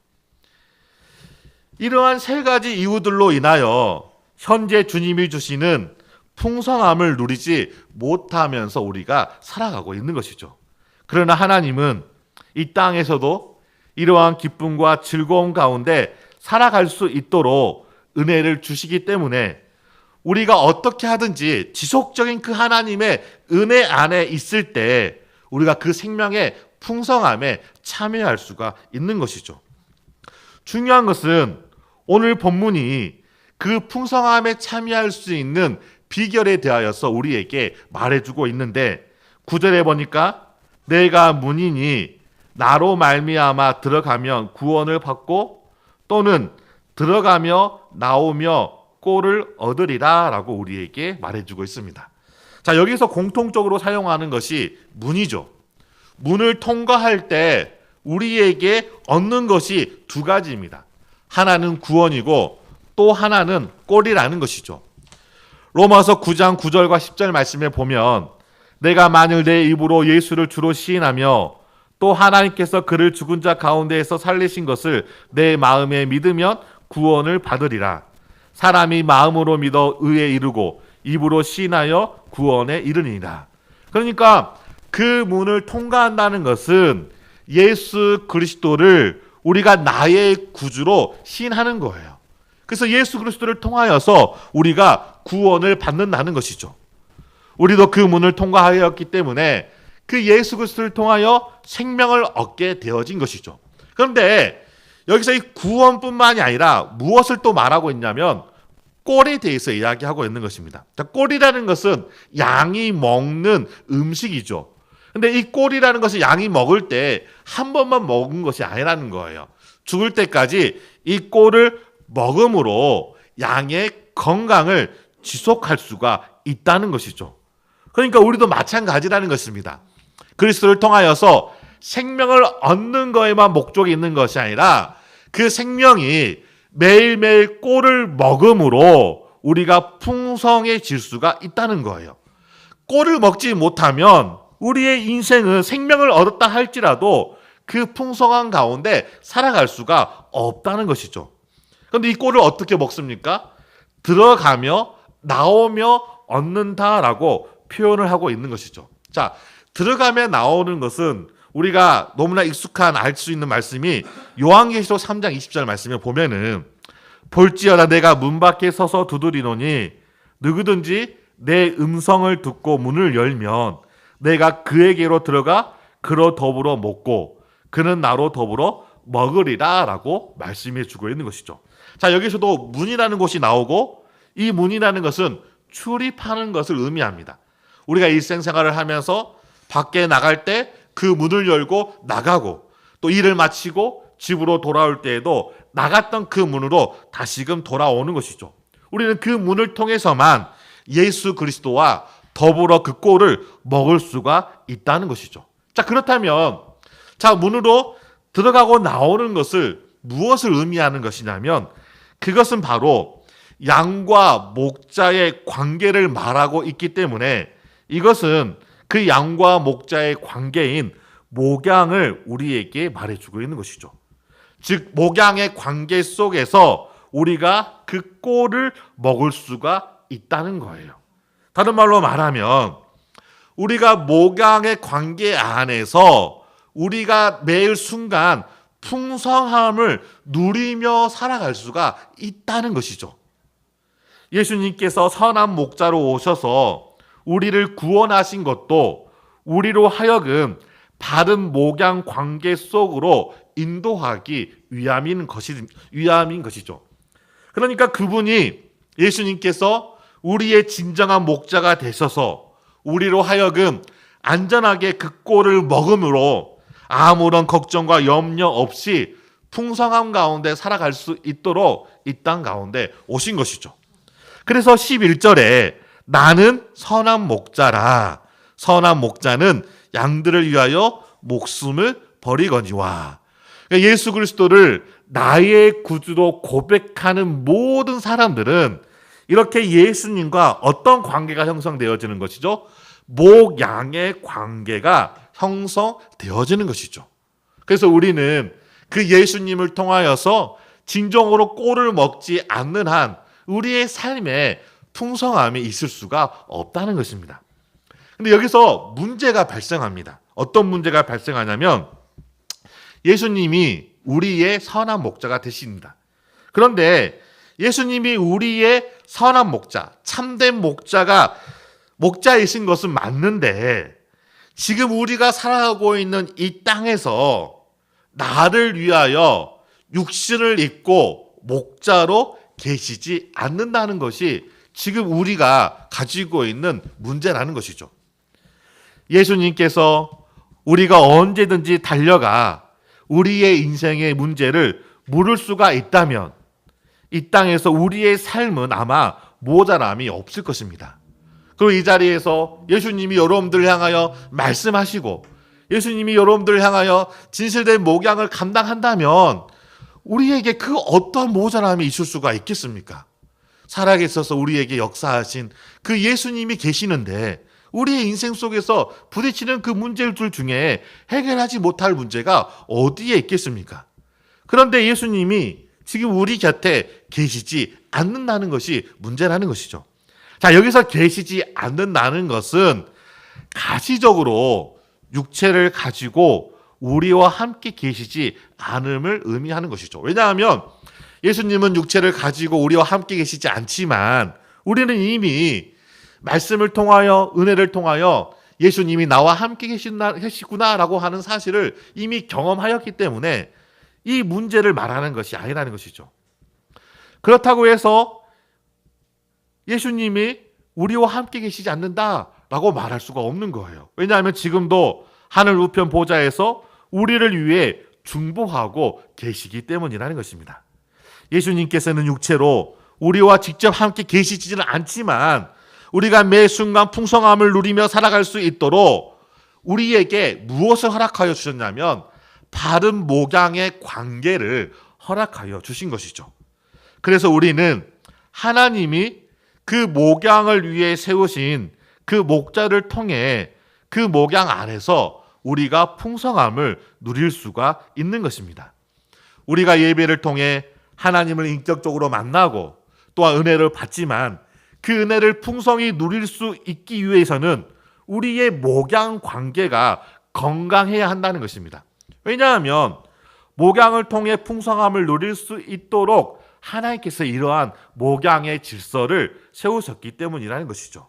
이러한 세 가지 이유들로 인하여 현재 주님이 주시는 풍성함을 누리지 못하면서 우리가 살아가고 있는 것이죠. 그러나 하나님은 이 땅에서도 이러한 기쁨과 즐거움 가운데 살아갈 수 있도록 은혜를 주시기 때문에 우리가 어떻게 하든지 지속적인 그 하나님의 은혜 안에 있을 때 우리가 그 생명의 풍성함에 참여할 수가 있는 것이죠. 중요한 것은 오늘 본문이 그 풍성함에 참여할 수 있는 비결에 대하여서 우리에게 말해주고 있는데 9절에 보니까 내가 문이니 나로 말미암아 들어가면 구원을 받고 또는 들어가며 나오며 꼴을 얻으리라 라고 우리에게 말해주고 있습니다. 자, 여기서 공통적으로 사용하는 것이 문이죠. 문을 통과할 때 우리에게 얻는 것이 두 가지입니다. 하나는 구원이고 또 하나는 꼴이라는 것이죠. 로마서 9장 9절과 10절 말씀에 보면 내가 만일 내 입으로 예수를 주로 시인하며 또 하나님께서 그를 죽은 자 가운데에서 살리신 것을 내 마음에 믿으면 구원을 받으리라. 사람이 마음으로 믿어 의에 이르고 입으로 시인하여 구원에 이르니라. 그러니까 그 문을 통과한다는 것은 예수 그리스도를 우리가 나의 구주로 시인하는 거예요. 그래서 예수 그리스도를 통하여서 우리가 구원을 받는다는 것이죠. 우리도 그 문을 통과하였기 때문에 그 예수 그리스도를 통하여 생명을 얻게 되어진 것이죠. 그런데 여기서 이 구원뿐만이 아니라 무엇을 또 말하고 있냐면 꼴에 대해서 이야기하고 있는 것입니다. 자, 꼴이라는 것은 양이 먹는 음식이죠. 근데 이 꼴이라는 것이 양이 먹을 때 한 번만 먹은 것이 아니라는 거예요. 죽을 때까지 이 꼴을 먹음으로 양의 건강을 지속할 수가 있다는 것이죠. 그러니까 우리도 마찬가지라는 것입니다. 그리스도를 통하여서 생명을 얻는 거에만 목적이 있는 것이 아니라 그 생명이 매일매일 꼴을 먹음으로 우리가 풍성해질 수가 있다는 거예요. 꼴을 먹지 못하면 우리의 인생은 생명을 얻었다 할지라도 그 풍성한 가운데 살아갈 수가 없다는 것이죠. 그런데 이 꼴을 어떻게 먹습니까? 들어가며 나오며 얻는다라고 표현을 하고 있는 것이죠. 자, 들어가며 나오는 것은 우리가 너무나 익숙한 알 수 있는 말씀이 요한계시록 3장 20절 말씀에 보면은 볼지어다 내가 문 밖에 서서 두드리노니 누구든지 내 음성을 듣고 문을 열면 내가 그에게로 들어가 그로 더불어 먹고 그는 나로 더불어 먹으리라 라고 말씀해 주고 있는 것이죠. 자, 여기서도 문이라는 곳이 나오고 이 문이라는 것은 출입하는 것을 의미합니다. 우리가 일생생활을 하면서 밖에 나갈 때 그 문을 열고 나가고 또 일을 마치고 집으로 돌아올 때에도 나갔던 그 문으로 다시금 돌아오는 것이죠. 우리는 그 문을 통해서만 예수 그리스도와 더불어 그 꼴을 먹을 수가 있다는 것이죠. 자, 그렇다면 자, 문으로 들어가고 나오는 것을 무엇을 의미하는 것이냐면 그것은 바로 양과 목자의 관계를 말하고 있기 때문에 이것은 그 양과 목자의 관계인 목양을 우리에게 말해주고 있는 것이죠. 즉 목양의 관계 속에서 우리가 그 꼴을 먹을 수가 있다는 거예요. 다른 말로 말하면 우리가 목양의 관계 안에서 우리가 매일 순간 풍성함을 누리며 살아갈 수가 있다는 것이죠. 예수님께서 선한 목자로 오셔서 우리를 구원하신 것도 우리로 하여금 바른 목양 관계 속으로 인도하기 위함인 것이죠. 그러니까 그분이 예수님께서 우리의 진정한 목자가 되셔서 우리로 하여금 안전하게 그 꼴을 먹음으로 아무런 걱정과 염려 없이 풍성함 가운데 살아갈 수 있도록 이 땅 가운데 오신 것이죠. 그래서 11절에 나는 선한 목자라. 선한 목자는 양들을 위하여 목숨을 버리거니와. 그러니까 예수 그리스도를 나의 구주로 고백하는 모든 사람들은 이렇게 예수님과 어떤 관계가 형성되어지는 것이죠? 목양의 관계가 형성되어지는 것이죠. 그래서 우리는 그 예수님을 통하여서 진정으로 꼴을 먹지 않는 한 우리의 삶에 풍성함이 있을 수가 없다는 것입니다. 근데 여기서 문제가 발생합니다. 어떤 문제가 발생하냐면 예수님이 우리의 선한 목자가 되십니다. 그런데 예수님이 우리의 선한 목자, 참된 목자이신 것은 맞는데 지금 우리가 살아가고 있는 이 땅에서 나를 위하여 육신을 입고 목자로 계시지 않는다는 것이 지금 우리가 가지고 있는 문제라는 것이죠. 예수님께서 우리가 언제든지 달려가 우리의 인생의 문제를 물을 수가 있다면 이 땅에서 우리의 삶은 아마 모자람이 없을 것입니다. 그리고 이 자리에서 예수님이 여러분들을 향하여 말씀하시고 예수님이 여러분들을 향하여 진실된 목양을 감당한다면 우리에게 그 어떤 모자람이 있을 수가 있겠습니까? 살아계셔서 우리에게 역사하신 그 예수님이 계시는데 우리의 인생 속에서 부딪히는 그 문제들 중에 해결하지 못할 문제가 어디에 있겠습니까? 그런데 예수님이 지금 우리 곁에 계시지 않는다는 것이 문제라는 것이죠. 자, 여기서 계시지 않는다는 것은 가시적으로 육체를 가지고 우리와 함께 계시지 않음을 의미하는 것이죠. 왜냐하면 예수님은 육체를 가지고 우리와 함께 계시지 않지만 우리는 이미 말씀을 통하여 은혜를 통하여 예수님이 나와 함께 계시구나라고 하는 사실을 이미 경험하였기 때문에 이 문제를 말하는 것이 아니라는 것이죠. 그렇다고 해서 예수님이 우리와 함께 계시지 않는다라고 말할 수가 없는 거예요. 왜냐하면 지금도 하늘 우편 보좌에서 우리를 위해 중보하고 계시기 때문이라는 것입니다. 예수님께서는 육체로 우리와 직접 함께 계시지는 않지만 우리가 매 순간 풍성함을 누리며 살아갈 수 있도록 우리에게 무엇을 허락하여 주셨냐면 바른 목양의 관계를 허락하여 주신 것이죠. 그래서 우리는 하나님이 그 목양을 위해 세우신 그 목자를 통해 그 목양 안에서 우리가 풍성함을 누릴 수가 있는 것입니다. 우리가 예배를 통해 하나님을 인격적으로 만나고 또한 은혜를 받지만 그 은혜를 풍성히 누릴 수 있기 위해서는 우리의 목양 관계가 건강해야 한다는 것입니다. 왜냐하면 목양을 통해 풍성함을 누릴 수 있도록 하나님께서 이러한 목양의 질서를 세우셨기 때문이라는 것이죠.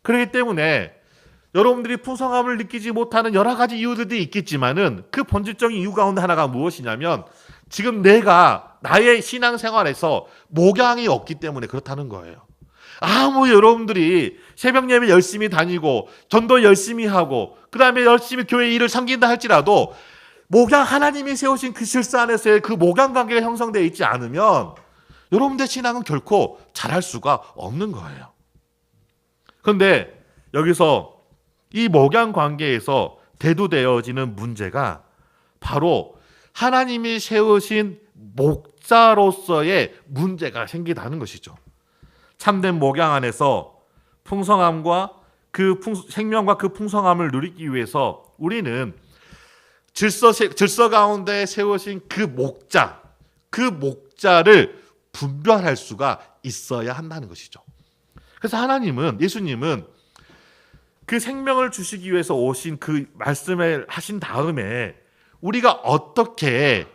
그렇기 때문에 여러분들이 풍성함을 느끼지 못하는 여러 가지 이유들이 있겠지만은 그 본질적인 이유 가운데 하나가 무엇이냐면 지금 내가 나의 신앙생활에서 목양이 없기 때문에 그렇다는 거예요. 아무 여러분들이 새벽 예배 열심히 다니고 전도 열심히 하고 그 다음에 열심히 교회 일을 섬긴다 할지라도 목양 하나님이 세우신 그 질서 안에서의 그 목양 관계가 형성되어 있지 않으면 여러분들의 신앙은 결코 잘할 수가 없는 거예요. 그런데 여기서 이 목양 관계에서 대두되어지는 문제가 바로 하나님이 세우신 목자로서의 문제가 생기다는 것이죠. 참된 목양 안에서 풍성함과 생명과 그 풍성함을 누리기 위해서 우리는 질서 가운데 세우신 그 목자를 분별할 수가 있어야 한다는 것이죠. 그래서 예수님은 그 생명을 주시기 위해서 오신 그 말씀을 하신 다음에 우리가 어떻게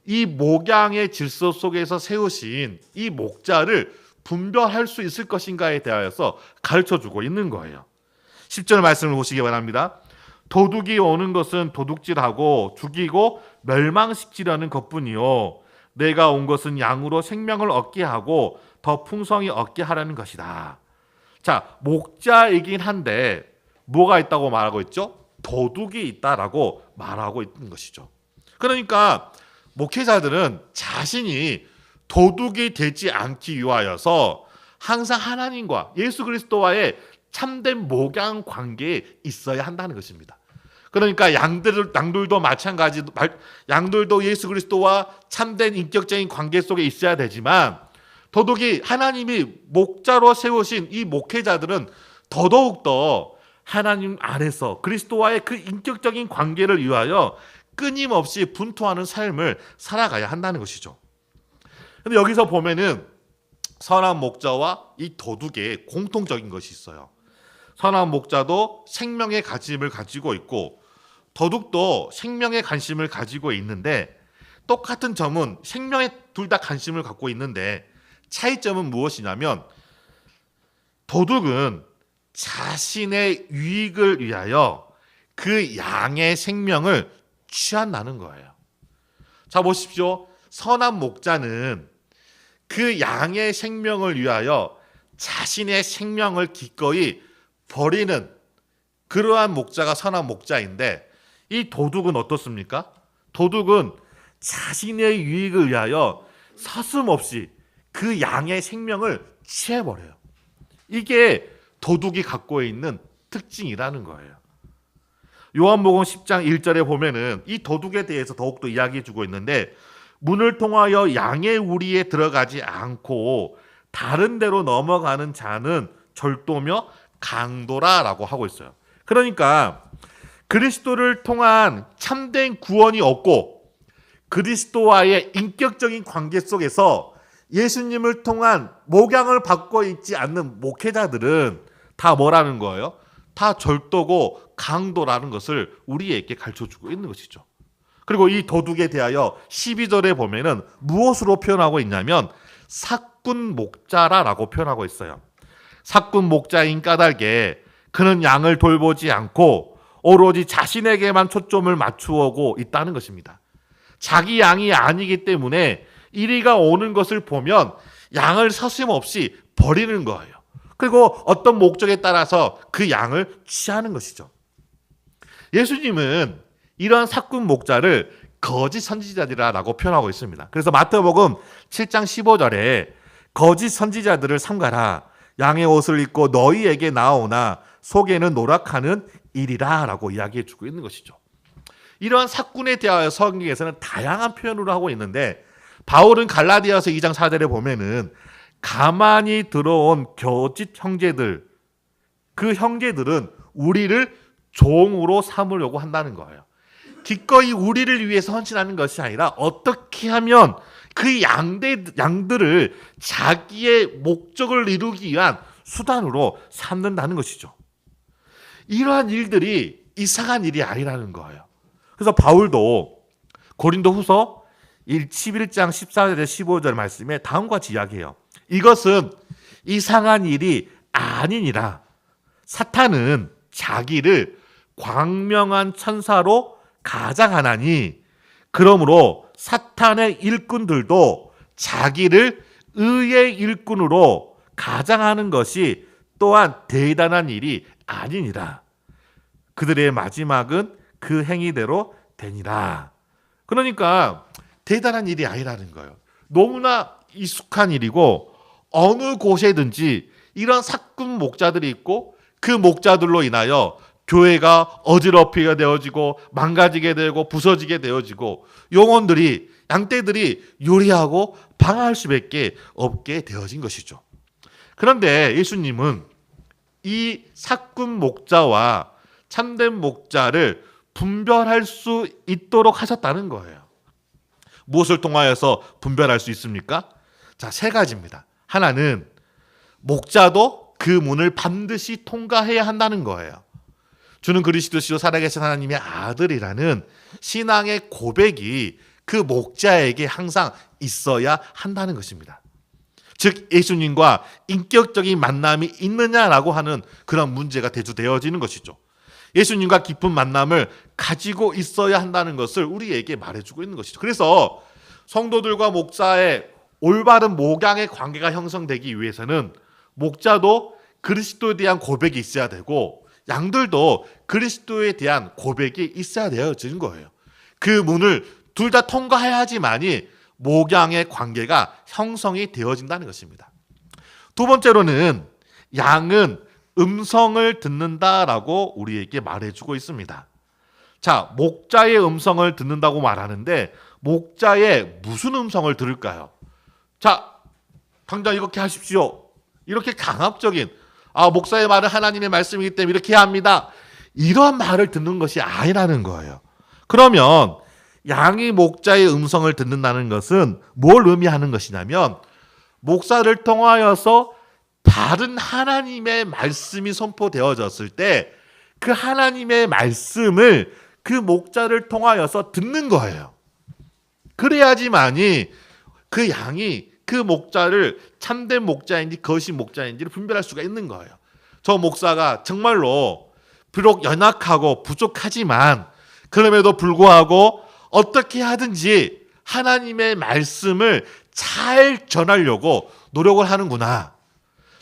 이 목양의 질서 속에서 세우신 이 목자를 분별할 수 있을 것인가에 대하여서 가르쳐주고 있는 거예요. 10절 말씀을 보시기 바랍니다. 도둑이 오는 것은 도둑질하고 죽이고 멸망시키려는 것뿐이요 내가 온 것은 양으로 생명을 얻게 하고 더 풍성히 얻게 하라는 것이다. 자, 목자이긴 한데 뭐가 있다고 말하고 있죠? 도둑이 있다라고 말하고 있는 것이죠. 그러니까 목회자들은 자신이 도둑이 되지 않기 위하여서 항상 하나님과 예수 그리스도와의 참된 목양 관계에 있어야 한다는 것입니다. 그러니까 양들도 마찬가지, 양들도 예수 그리스도와 참된 인격적인 관계 속에 있어야 되지만 도둑이 하나님이 목자로 세우신 이 목회자들은 더더욱더 하나님 안에서 그리스도와의 그 인격적인 관계를 위하여 끊임없이 분투하는 삶을 살아가야 한다는 것이죠. 근데 여기서 보면은 선한 목자와 이 도둑의 공통적인 것이 있어요. 선한 목자도 생명의 관심을 가지고 있고 도둑도 생명의 관심을 가지고 있는데 똑같은 점은 생명에 둘 다 관심을 갖고 있는데 차이점은 무엇이냐면 도둑은 자신의 유익을 위하여 그 양의 생명을 취한다는 거예요. 자, 보십시오. 선한 목자는 그 양의 생명을 위하여 자신의 생명을 기꺼이 버리는 그러한 목자가 선한 목자인데 이 도둑은 어떻습니까? 도둑은 자신의 유익을 위하여 서슴없이 그 양의 생명을 취해버려요. 이게 도둑이 갖고 있는 특징이라는 거예요. 요한복음 10장 1절에 보면은 이 도둑에 대해서 더욱더 이야기해주고 있는데 문을 통하여 양의 우리에 들어가지 않고 다른 데로 넘어가는 자는 절도며 강도라라고 하고 있어요. 그러니까 그리스도를 통한 참된 구원이 없고 그리스도와의 인격적인 관계 속에서 예수님을 통한 목양을 받고 있지 않는 목회자들은 다 뭐라는 거예요? 다 절도고 강도라는 것을 우리에게 가르쳐주고 있는 것이죠. 그리고 이 도둑에 대하여 12절에 보면은 무엇으로 표현하고 있냐면 삭군 목자라라고 표현하고 있어요. 삭군 목자인 까닭에 그는 양을 돌보지 않고 오로지 자신에게만 초점을 맞추고 있다는 것입니다. 자기 양이 아니기 때문에 이리가 오는 것을 보면 양을 서슴없이 버리는 거예요. 그리고 어떤 목적에 따라서 그 양을 취하는 것이죠. 예수님은 이러한 삭군 목자를 거짓 선지자들이라고 표현하고 있습니다. 그래서 마태복음 7장 15절에 거짓 선지자들을 삼가라. 양의 옷을 입고 너희에게 나오나 속에는 노력하는 일이라 라고 이야기해 주고 있는 것이죠. 이러한 삭군에 대하여 성경에서는 다양한 표현을 하고 있는데 바울은 갈라디아서 2장 4절에 보면은 가만히 들어온 거짓 형제들, 그 형제들은 우리를 종으로 삼으려고 한다는 거예요. 기꺼이 우리를 위해서 헌신하는 것이 아니라 어떻게 하면 그 양들을 자기의 목적을 이루기 위한 수단으로 삼는다는 것이죠. 이러한 일들이 이상한 일이 아니라는 거예요. 그래서 바울도 고린도 후서 11장 14절에 15절 말씀에 다음과 같이 이야기해요. 이것은 이상한 일이 아니니라. 사탄은 자기를 광명한 천사로 가장하나니 그러므로 사탄의 일꾼들도 자기를 의의 일꾼으로 가장하는 것이 또한 대단한 일이 아니니라. 그들의 마지막은 그 행위대로 되니라. 그러니까 대단한 일이 아니라는 거예요. 너무나 익숙한 일이고 어느 곳에든지 이런 삭군 목자들이 있고 그 목자들로 인하여 교회가 어지럽히게 되어지고 망가지게 되고 부서지게 되어지고 영혼들이 양떼들이 요리하고 방황할 수밖에 없게 되어진 것이죠. 그런데 예수님은 이 삭군 목자와 참된 목자를 분별할 수 있도록 하셨다는 거예요. 무엇을 통하여서 분별할 수 있습니까? 자, 세 가지입니다. 하나는 목자도 그 문을 반드시 통과해야 한다는 거예요. 주는 그리스도시요 살아계신 하나님의 아들이라는 신앙의 고백이 그 목자에게 항상 있어야 한다는 것입니다. 즉 예수님과 인격적인 만남이 있느냐라고 하는 그런 문제가 대두되어지는 것이죠. 예수님과 깊은 만남을 가지고 있어야 한다는 것을 우리에게 말해주고 있는 것이죠. 그래서 성도들과 목자의 올바른 목양의 관계가 형성되기 위해서는 목자도 그리스도에 대한 고백이 있어야 되고 양들도 그리스도에 대한 고백이 있어야 되어지는 거예요. 그 문을 둘 다 통과해야지만이 목양의 관계가 형성이 되어진다는 것입니다. 두 번째로는 양은 음성을 듣는다라고 우리에게 말해주고 있습니다. 자, 목자의 음성을 듣는다고 말하는데 목자의 무슨 음성을 들을까요? 자, 당장 이렇게 하십시오. 이렇게 강압적인 목사의 말은 하나님의 말씀이기 때문에 이렇게 해야 합니다. 이런 말을 듣는 것이 아니라는 거예요. 그러면 양이 목자의 음성을 듣는다는 것은 뭘 의미하는 것이냐면 목사를 통하여서 다른 하나님의 말씀이 선포되어졌을 때 그 하나님의 말씀을 그 목자를 통하여서 듣는 거예요. 그래야지만이 그 양이 그 목자를 참된 목자인지 거짓 목자인지를 분별할 수가 있는 거예요. 저 목사가 정말로 비록 연약하고 부족하지만 그럼에도 불구하고 어떻게 하든지 하나님의 말씀을 잘 전하려고 노력을 하는구나.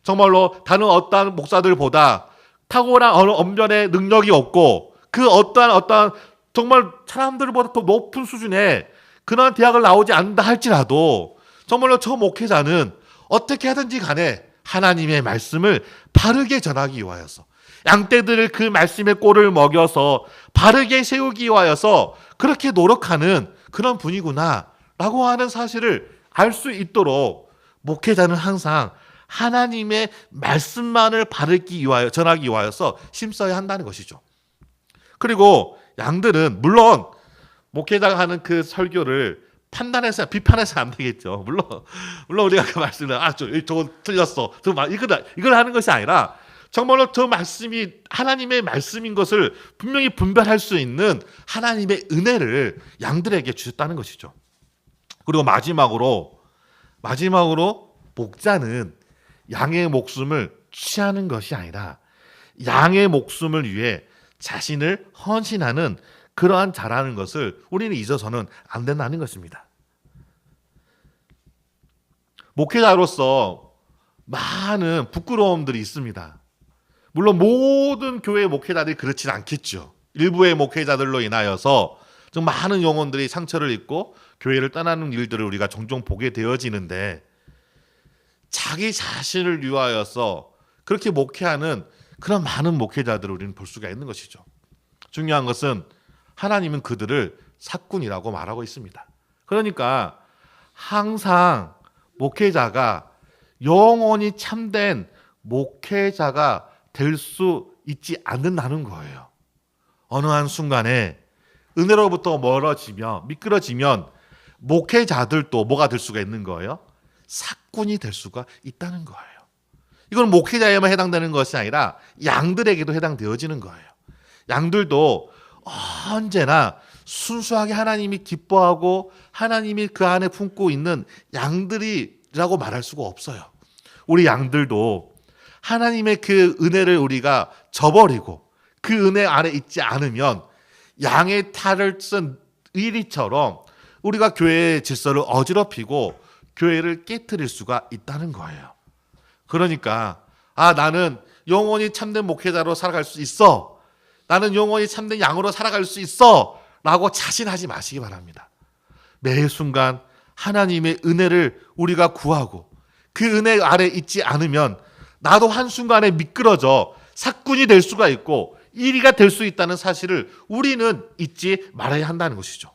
정말로 다른 어떠한 목사들보다 탁월한 언변의 능력이 없고 그 어떠한 정말 사람들보다 더 높은 수준의 그런 대학을 나오지 않는다 할지라도 정말로 저 목회자는 어떻게 하든지 간에 하나님의 말씀을 바르게 전하기 위하여서 양떼들을 그 말씀의 꼴을 먹여서 바르게 세우기 위하여서 그렇게 노력하는 그런 분이구나 라고 하는 사실을 알 수 있도록 목회자는 항상 하나님의 말씀만을 바르기 위하여 전하기 위하여서 힘써야 한다는 것이죠. 그리고 양들은 물론 목회자가 하는 그 설교를 판단해서 비판해서 안 되겠죠. 물론 우리가 그 말씀을 저거 틀렸어. 이걸 하는 것이 아니라 정말로 저 말씀이 하나님의 말씀인 것을 분명히 분별할 수 있는 하나님의 은혜를 양들에게 주셨다는 것이죠. 그리고 마지막으로 목자는 양의 목숨을 취하는 것이 아니라 양의 목숨을 위해 자신을 헌신하는 그러한 자라는 것을 우리는 잊어서는 안 된다는 것입니다. 목회자로서 많은 부끄러움들이 있습니다. 물론 모든 교회 목회자들이 그렇지는 않겠죠. 일부의 목회자들로 인하여서 좀 많은 영혼들이 상처를 입고 교회를 떠나는 일들을 우리가 종종 보게 되어지는데 자기 자신을 위하여서 그렇게 목회하는 그런 많은 목회자들을 우리는 볼 수가 있는 것이죠. 중요한 것은 하나님은 그들을 사꾼이라고 말하고 있습니다. 그러니까 항상 목회자가 영원히 참된 목회자가 될 수 있지 않는다는 거예요. 어느 한 순간에 은혜로부터 멀어지며 미끄러지면 목회자들도 뭐가 될 수가 있는 거예요? 사꾼이 될 수가 있다는 거예요. 이건 목회자에만 해당되는 것이 아니라 양들에게도 해당되어지는 거예요. 양들도 언제나 순수하게 하나님이 기뻐하고 하나님이 그 안에 품고 있는 양들이라고 말할 수가 없어요. 우리 양들도 하나님의 그 은혜를 우리가 저버리고 그 은혜 아래 있지 않으면 양의 탈을 쓴 의리처럼 우리가 교회의 질서를 어지럽히고 교회를 깨트릴 수가 있다는 거예요. 그러니까 나는 영원히 참된 목회자로 살아갈 수 있어. 나는 영원히 참된 양으로 살아갈 수 있어. 라고 자신하지 마시기 바랍니다. 매 순간 하나님의 은혜를 우리가 구하고 그 은혜 아래 있지 않으면 나도 한순간에 미끄러져 사꾼이 될 수가 있고 이리가 될 수 있다는 사실을 우리는 잊지 말아야 한다는 것이죠.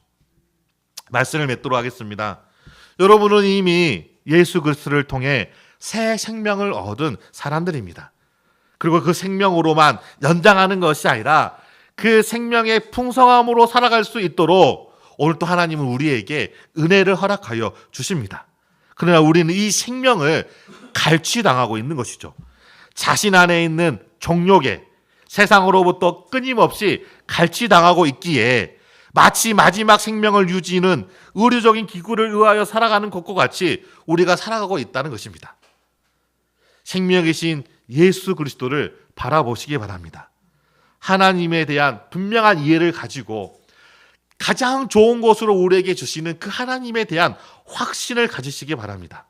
말씀을 맺도록 하겠습니다. 여러분은 이미 예수 그리스도를 통해 새 생명을 얻은 사람들입니다. 그리고 그 생명으로만 연장하는 것이 아니라 그 생명의 풍성함으로 살아갈 수 있도록 오늘 또 하나님은 우리에게 은혜를 허락하여 주십니다. 그러나 우리는 이 생명을 갈취당하고 있는 것이죠. 자신 안에 있는 종욕에 세상으로부터 끊임없이 갈취당하고 있기에 마치 마지막 생명을 유지는 의료적인 기구를 의하여 살아가는 것과 같이 우리가 살아가고 있다는 것입니다. 생명이신 예수 그리스도를 바라보시기 바랍니다. 하나님에 대한 분명한 이해를 가지고 가장 좋은 것으로 우리에게 주시는 그 하나님에 대한 확신을 가지시기 바랍니다.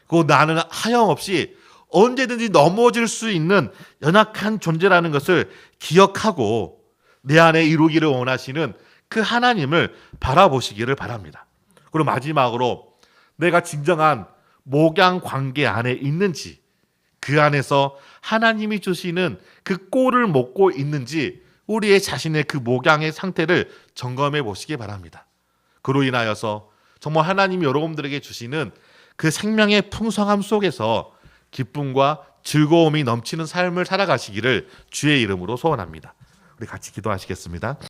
그 나는 하염없이 언제든지 넘어질 수 있는 연약한 존재라는 것을 기억하고 내 안에 이루기를 원하시는 그 하나님을 바라보시기를 바랍니다. 그리고 마지막으로 내가 진정한 목양 관계 안에 있는지, 그 안에서 하나님이 주시는 그 꼴을 먹고 있는지 우리의 자신의 그 목양의 상태를 점검해 보시기 바랍니다. 그로 인하여서 정말 하나님이 여러분들에게 주시는 그 생명의 풍성함 속에서 기쁨과 즐거움이 넘치는 삶을 살아가시기를 주의 이름으로 소원합니다. 우리 같이 기도하시겠습니다.